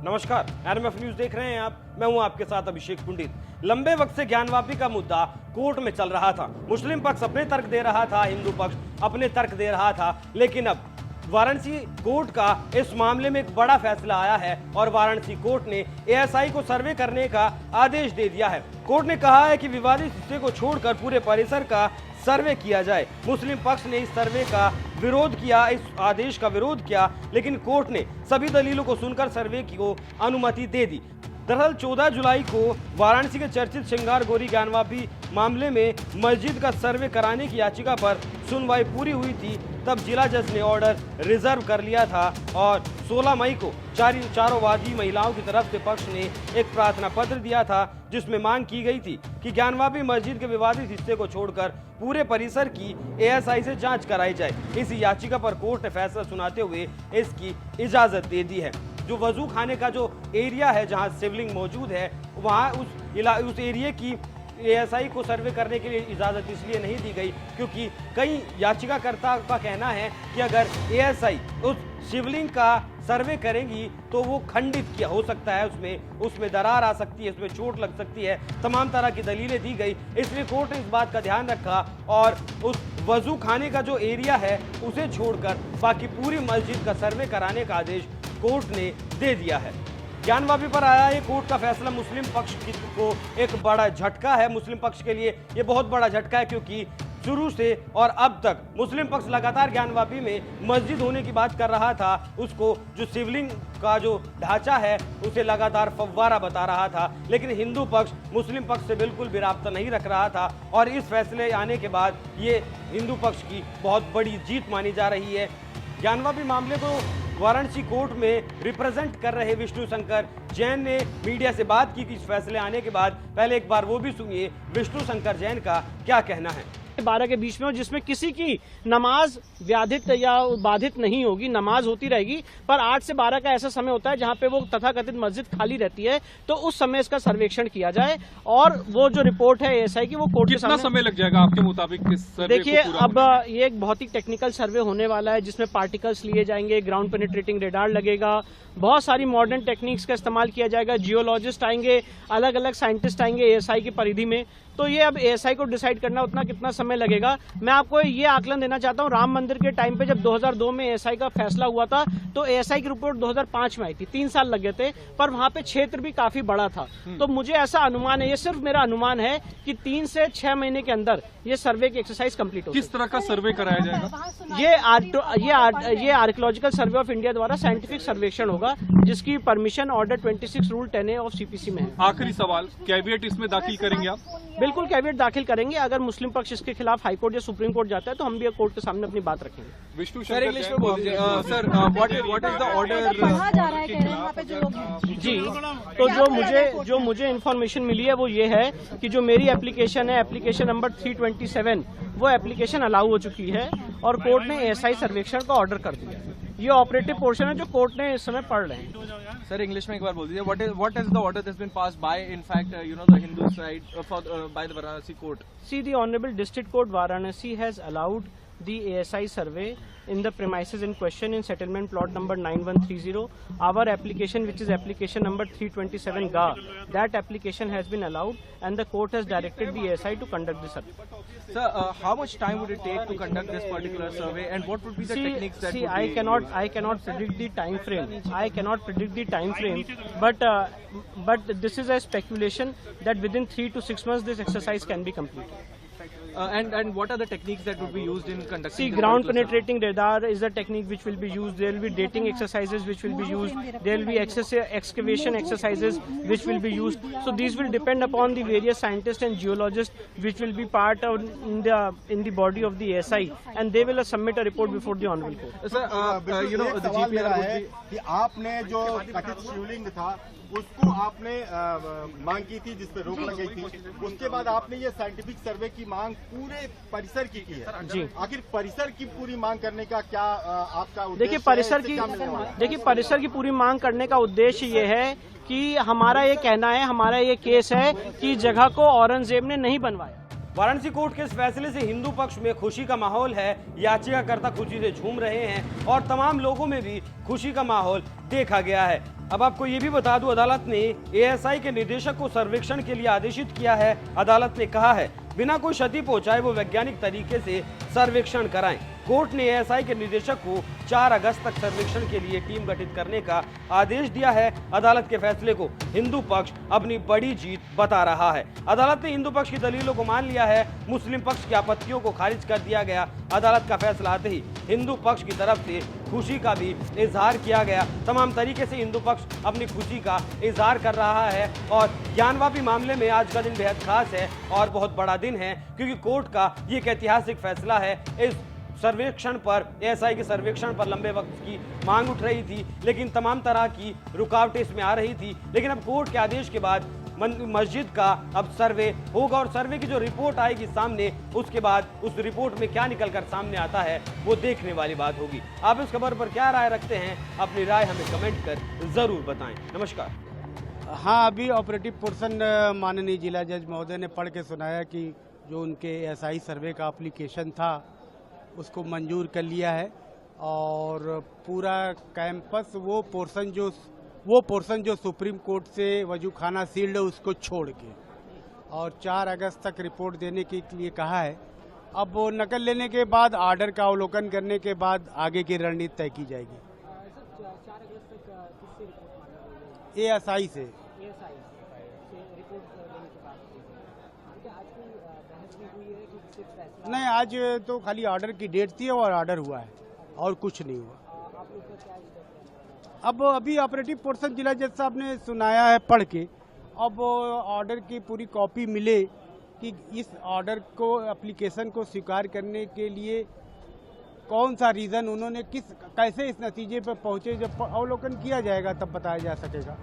नमस्कार, NMF news देख रहे हैं आप। मैं हूं आपके साथ अभिषेक पंडित। लंबे वक्त से ज्ञानवापी का मुद्दा कोर्ट में चल रहा था। मुस्लिम पक्ष अपने तर्क दे रहा था, हिंदू पक्ष अपने तर्क दे रहा था, लेकिन अब वाराणसी कोर्ट का इस मामले में एक बड़ा फैसला आया है और वाराणसी कोर्ट ने एएसआई को सर्वे करने का आदेश दे दिया है। कोर्ट ने कहा है कि विवादित हिस्से को छोड़कर पूरे परिसर का सर्वे किया जाए। मुस्लिम पक्ष ने इस सर्वे का विरोध किया, इस आदेश का विरोध किया, लेकिन कोर्ट ने सभी दलीलों को सुनकर सर्वे की को अनुमति दे दी। दरअसल 14 जुलाई को वाराणसी के चर्चित श्रृंगार गोरी ज्ञानवापी मामले में मस्जिद का सर्वे कराने की याचिका पर सुनवाई पूरी हुई थी। तब जिला जज ने ऑर्डर रिजर्व कर लिया था और 16 मई को चारों वादी महिलाओं की तरफ से पक्ष ने एक प्रार्थना पत्र दिया था, जिसमें मांग की गई थी कि ज्ञानवापी मस्जिद के विवादित हिस्से को छोड़कर पूरे परिसर की एएसआई से जांच कराई जाए। इस याचिका पर कोर्ट ने फैसला सुनाते हुए इसकी इजाजत दे दी है। जो वजू खाने का जो एरिया है जहां शिवलिंग मौजूद है, वहां उस एरिया की एएसआई को सर्वे करने के लिए इजाज़त इसलिए नहीं दी गई क्योंकि कई याचिकाकर्ता का कहना है कि अगर एएसआई उस शिवलिंग का सर्वे करेंगी तो वो खंडित किया हो सकता है, उसमें दरार आ सकती है, उसमें चोट लग सकती है। तमाम तरह की दलीलें दी गई, इसलिए कोर्ट ने इस बात का ध्यान रखा और उस वजू खाने का जो एरिया है उसे छोड़कर बाकी पूरी मस्जिद का सर्वे कराने का आदेश कोर्ट ने दे दिया है। ज्ञानवापी पर आया ये कोर्ट का फैसला मुस्लिम पक्ष को एक बड़ा झटका है। मुस्लिम पक्ष के लिए ये बहुत बड़ा झटका है क्योंकि शुरू से और अब तक मुस्लिम पक्ष लगातार ज्ञानवापी में मस्जिद होने की बात कर रहा था। उसको जो शिवलिंग का जो ढांचा है उसे लगातार फव्वारा बता रहा था, लेकिन हिंदू पक्ष मुस्लिम पक्ष से बिल्कुल भी राब्ता नहीं रख रहा था और इस फैसले आने के बाद ये हिंदू पक्ष की बहुत बड़ी जीत मानी जा रही है। ज्ञानवापी मामले को वाराणसी कोर्ट में रिप्रेजेंट कर रहे विष्णु शंकर जैन ने मीडिया से बात की कि इस फैसले आने के बाद पहले एक बार वो भी सुनिए विष्णु शंकर जैन का क्या कहना है। 12 के बीच में, जिसमें किसी की नमाज व्याधित या बाधित नहीं होगी, नमाज होती रहेगी, पर 8 से 12 का ऐसा समय होता है जहां पे वो तथाकथित मस्जिद खाली रहती है, तो उस समय इसका सर्वेक्षण किया जाए और वो जो रिपोर्ट है एएसआई की वो कोर्ट के सामने। कितना समय लग जाएगा आपके मुताबिक इस सर्वे देखिए, को पूरा अब ये एक बहुत ही टेक्निकल सर्वे होने वाला है जिसमें पार्टिकल्स लिए जाएंगे, ग्राउंड पेनिट्रेटिंग रेडार लगेगा, बहुत सारी मॉडर्न टेक्निक्स का इस्तेमाल किया जाएगा, जियोलॉजिस्ट आएंगे, अलग अलग साइंटिस्ट आएंगे एएसआई की परिधि में। तो ये अब एएसआई को डिसाइड करना उतना कितना समय लगेगा। मैं आपको ये आकलन देना चाहता हूँ, राम मंदिर के टाइम पे जब 2002 में एएसआई का फैसला हुआ था तो एएसआई की रिपोर्ट 2005 में आई थी, 3 साल लग गए थे, पर वहां पे क्षेत्र भी काफी बड़ा था। तो मुझे ऐसा अनुमान है, ये सिर्फ मेरा अनुमान है कि 3 से 6 महीने के अंदर ये सर्वे की एक्सरसाइज कंप्लीट होगी। किस तरह का सर्वे कराया जाएगा? ये आर्कियोलॉजिकल सर्वे ऑफ इंडिया द्वारा साइंटिफिक सर्वेक्षण होगा, जिसकी permission order 26 rule 10A of CPC में है। आखिरी सवाल, कैविएट इसमें दाखिल करेंगे आप? बिल्कुल कैविएट दाखिल करेंगे। अगर मुस्लिम पक्ष इसके खिलाफ हाईकोर्ट या सुप्रीम कोर्ट जाता है तो हम भी कोर्ट के सामने अपनी बात रखेंगे। विष्णु सर इंग्लिश में बोल दीजिए। Sir what is the order पढ़ा जा रहा है, कह रहे हैं वहाँ पे जो लोग जी, तो जो मुझे इन्फॉर्मेशन मिली है वो ये है कि जो मेरी एप्लीकेशन है, एप्लीकेशन नंबर 327, वो एप्लीकेशन अलाउ हो चुकी है और कोर्ट ने एएसआई सर्वेक्षण का ऑर्डर कर दिया है। ये ऑपरेटिव पोर्शन है जो कोर्ट ने इस समय पढ़ रहे हैं। सर इंग्लिश में एक बार बोल दीजिए। What is the order that's been passed by in fact the Hindu side by the Varanasi court? See, the Honorable District Court Varanasi has allowed the ASI survey in the premises in question in settlement plot number 9130. Our application, which is application number 327 GA, that application has been allowed and the court has directed the ASI to conduct the survey. Sir, how much time would it take to conduct this particular survey and what would be the techniques that would be I cannot predict the time frame. I cannot predict the time frame, but this is a speculation that within 3 to 6 months this exercise can be completed. And what are the techniques that would be used in conducting? See, ground penetrating radar is a technique which will be used. There will be dating exercises which will be used. There will be excavation exercises which will be used. So these will depend upon the various scientists and geologists which will be part of in the body of the ASI, and they will submit a report before the honorable court. Sir, the GPR would be कि आपने जो कथित शिवलिंग था उसको आपने मांग की थी, जिस पे रोक लग गई थी, उसके बाद आपने ये साइंटिफिक सर्वे की मांग पूरे परिसर की है जी। आखिर परिसर की पूरी मांग करने का क्या आपका उद्देश्य देखिए, है? परिसर की पूरी मांग करने का उद्देश्य ये है कि हमारा ये कहना है, हमारा ये केस है कि जगह को औरंगजेब ने नहीं बनवाया। वाराणसी कोर्ट के इस फैसले से हिंदू पक्ष में खुशी का माहौल है। याचिकाकर्ता खुशी से झूम रहे हैं और तमाम लोगों में भी खुशी का माहौल देखा गया है। अब आपको ये भी बता दूं, अदालत ने एएसआई के निदेशक को सर्वेक्षण के लिए आदेशित किया है। अदालत ने कहा है बिना कोई क्षति पहुंचाए वो वैज्ञानिक तरीके से सर्वेक्षण कराएं। कोर्ट ने एएसआई के निदेशक को 4 अगस्त तक सर्वेक्षण के लिए टीम गठित करने का आदेश दिया है। अदालत के फैसले को हिंदू पक्ष अपनी बड़ी जीत बता रहा है। अदालत ने हिंदू पक्ष की दलीलों को मान लिया है। मुस्लिम पक्ष की आपत्तियों को खारिज कर दिया गया। अदालत का फैसला आते ही हिंदू पक्ष की तरफ से खुशी का भी इजहार किया गया। तमाम तरीके से हिंदू पक्ष अपनी खुशी का इजहार कर रहा है और ज्ञानवापी मामले में आज का दिन बेहद खास है और बहुत बड़ा दिन है, क्योंकि कोर्ट का ये एक ऐतिहासिक फैसला है। इस सर्वेक्षण पर, एएसआई के सर्वेक्षण पर लंबे वक्त की मांग उठ रही थी, लेकिन तमाम तरह की रुकावटें इसमें आ रही थी। लेकिन अब कोर्ट के आदेश के बाद मस्जिद का अब सर्वे होगा और सर्वे की जो रिपोर्ट आएगी सामने, उसके बाद उस रिपोर्ट में क्या निकल कर सामने आता है वो देखने वाली बात होगी। आप इस खबर पर क्या राय रखते हैं? अपनी राय हमें कमेंट कर जरूर बताएं। नमस्कार। हाँ, अभी ऑपरेटिव पोर्शन माननीय जिला जज महोदय ने पढ़ के सुनाया कि जो उनके एएसआई सर्वे का एप्लीकेशन था उसको मंजूर कर लिया है और पूरा कैंपस वो पोर्शन जो सुप्रीम कोर्ट से वजूखाना सील्ड है उसको छोड़ के और 4 अगस्त तक रिपोर्ट देने के लिए कहा है। अब वो नकल लेने के बाद, आर्डर का अवलोकन करने के बाद आगे की रणनीति तय की जाएगी। एएसआई से नहीं, आज तो खाली ऑर्डर की डेट थी और ऑर्डर हुआ है और कुछ नहीं हुआ। अब अभी ऑपरेटिव पोर्शन जिला जज साहब ने सुनाया है पढ़ के। अब ऑर्डर की पूरी कॉपी मिले कि इस ऑर्डर को, एप्लीकेशन को स्वीकार करने के लिए कौन सा रीज़न उन्होंने कैसे इस नतीजे पर पहुंचे, जब अवलोकन किया जाएगा तब बताया जा सकेगा।